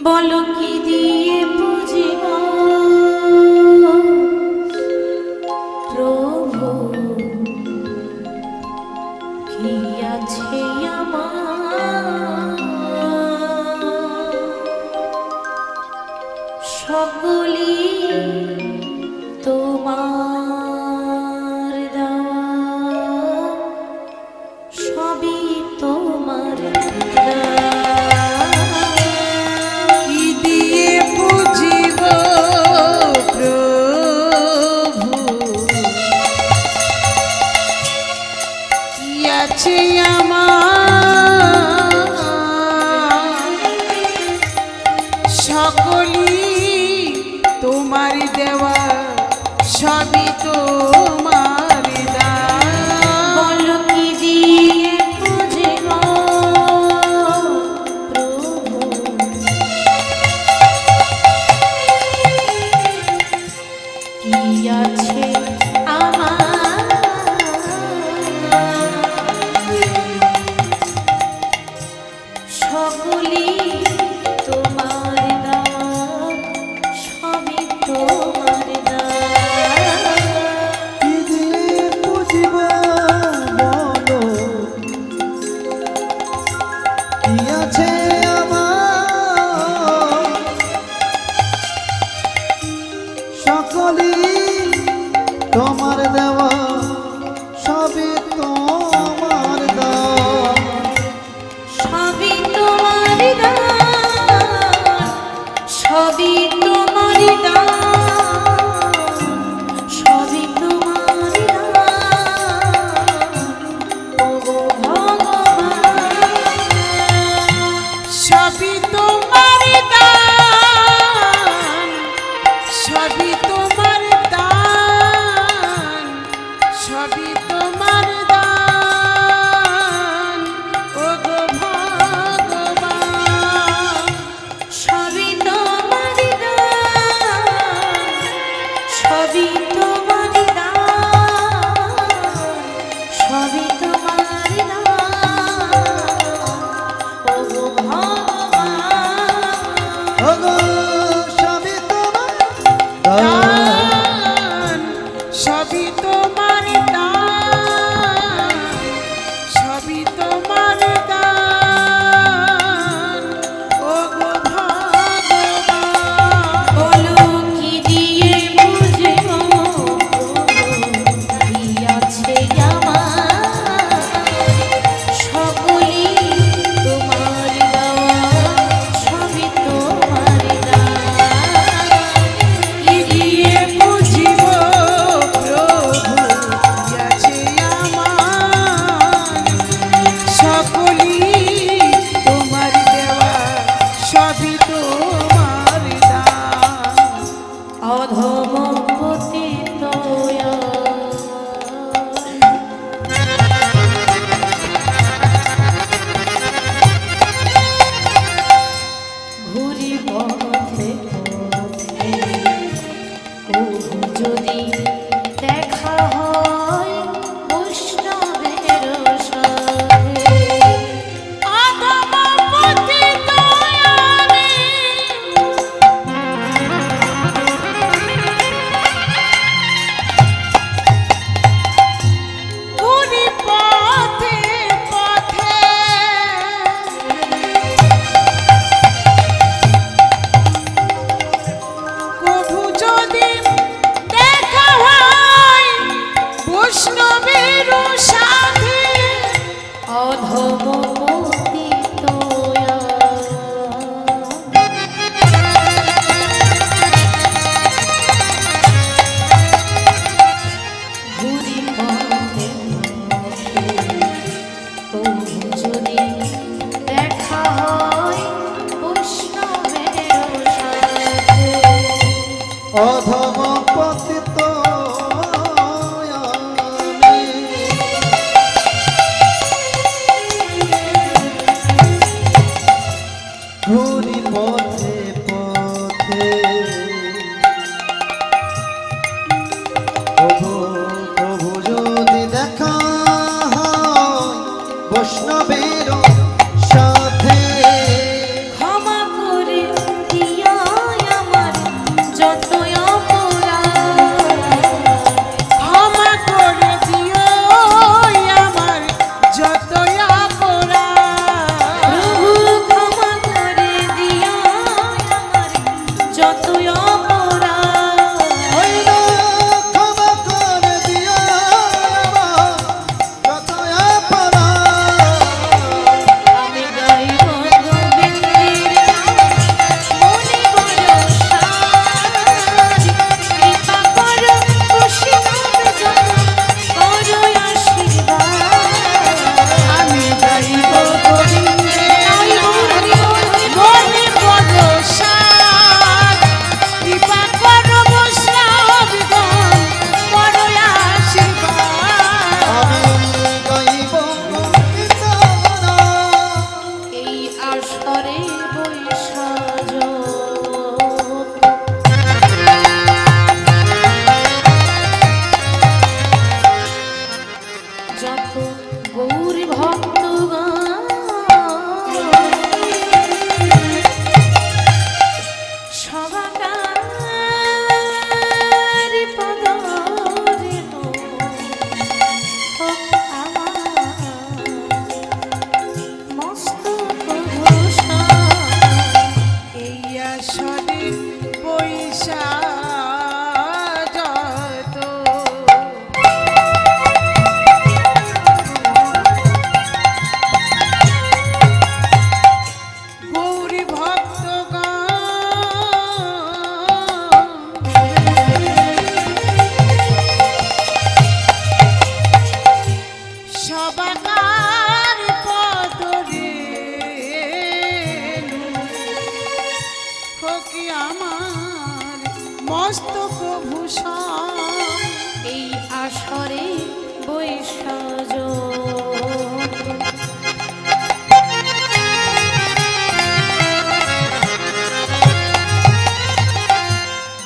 বলো কি দিয়ে বুঝিব প্রভু কি আছে আমার সকলি তোমার দেওয়া সবই তোমার কি দিয়ে বুঝিব প্রভু কি আছে আমার সকলি তোমার দেওয়া সবই তোমার দান বলো কি দিয়ে বুঝিব প্রভু কি আছে আমার সকলি তোমার দান সবই তোমার দান কি দিয়ে বুঝিব বলো কি আছে আমার সকলি তোমার দেওয়া সবই তোমার দান সবই তোমার দান সবই তোমার দান সবই তোমার দান ওগো ভগবান সবই তোমার দান সবই তোমার দান সবই তোমার দান ওগো ভগবান সবই তোমার দান সবই তোমার দান সবই তোমার দান ওগো ভগবান ওগো সবই তোমার দান দান সবই তোমার দান সবই তোমার দান ওগো ভগবান বলো কি দিয়ে বুঝিব কি আছে আমার সকলি তোমার দেওয়া সবই তোমার দান কি দিয়ে বুঝিব প্রভু কি আছে আমার সকলি তোমার দেওয়া সবই তোমার দান অধম পতিত ঘুরি পথে পথে কবু যদি দেখা হয় বৈষ্ণবের সাথে অধম পতিত আমি ঘুরি পথে পথে কভু যদি দেখা হয় বৈষ্ণবের সাথে অধম পতিত ঘুরি পথে পথে তবু যদি দেখা হয় বৈষ্ণবের সাথে অধম পতিত ঘুরি পথে পথে প্রভু প্রভু যদি দেখা হয় বৈষ্ণবের সাথে ক্ষমা করে হকি আমার মস্তক ভূষণ এই আসরে বৈশাজ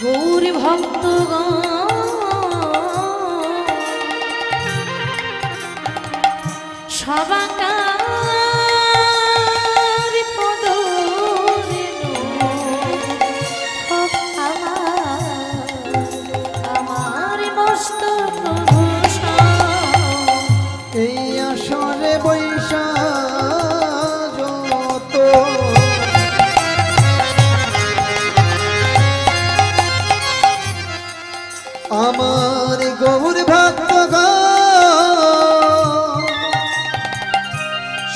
গৌর ভক্তগণ সবাকার পদ আমার মস্তক ভূষণ এই আসরে বৈশাখ আমার গৌর ভক্ত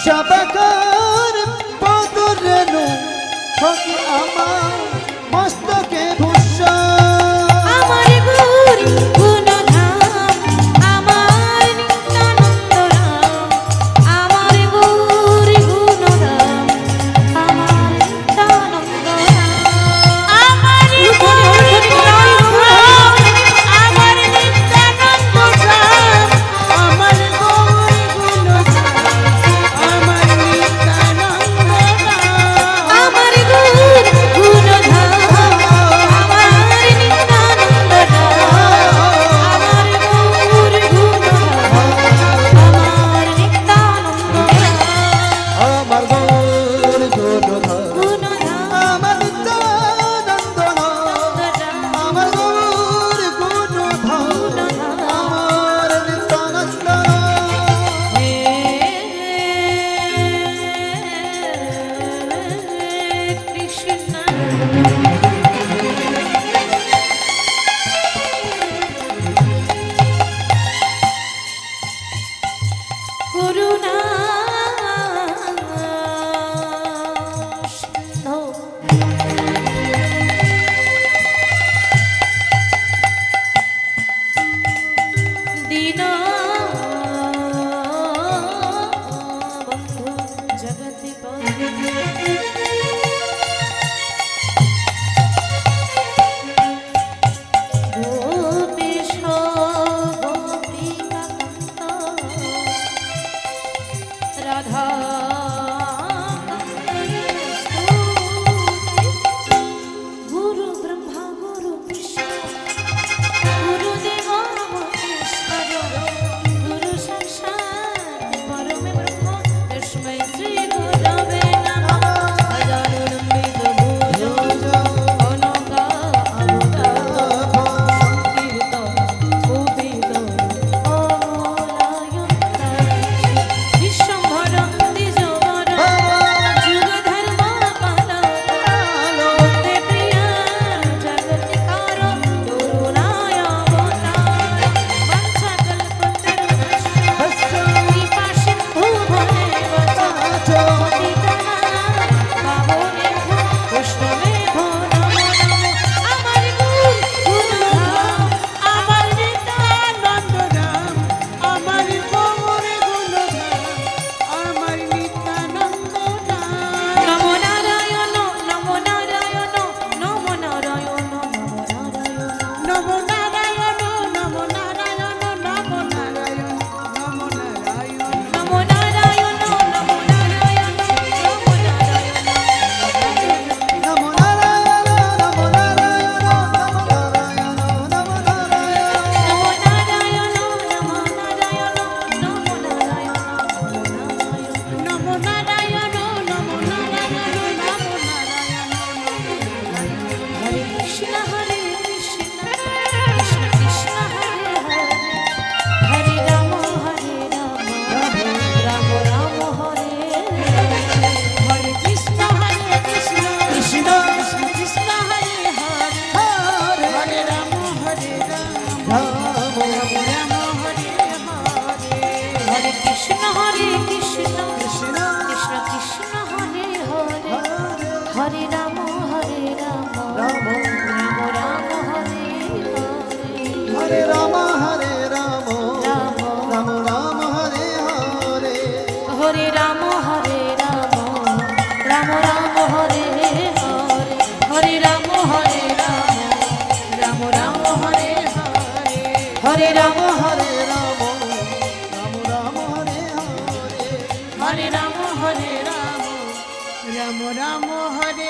সবাকার পদর রেণু হকি আমার মস্তকে ভূষণ আমার গৌর গুণধাম আমার নিত্যানন্দ রাম আমার গৌর গুণধাম আমার নিত্যানন্দ রাম আমার গৌর গুণধাম আমার নিত্যানন্দ রাম আমার গৌর গুণধাম আমার নিত্যানন্দ রাম আমার গৌর গুণধাম আমার নিত্যানন্দ হরে হরে রাম হরে রাম রাম রাম হরে হরে হরে রাম হরে রাম রাম রাম হরে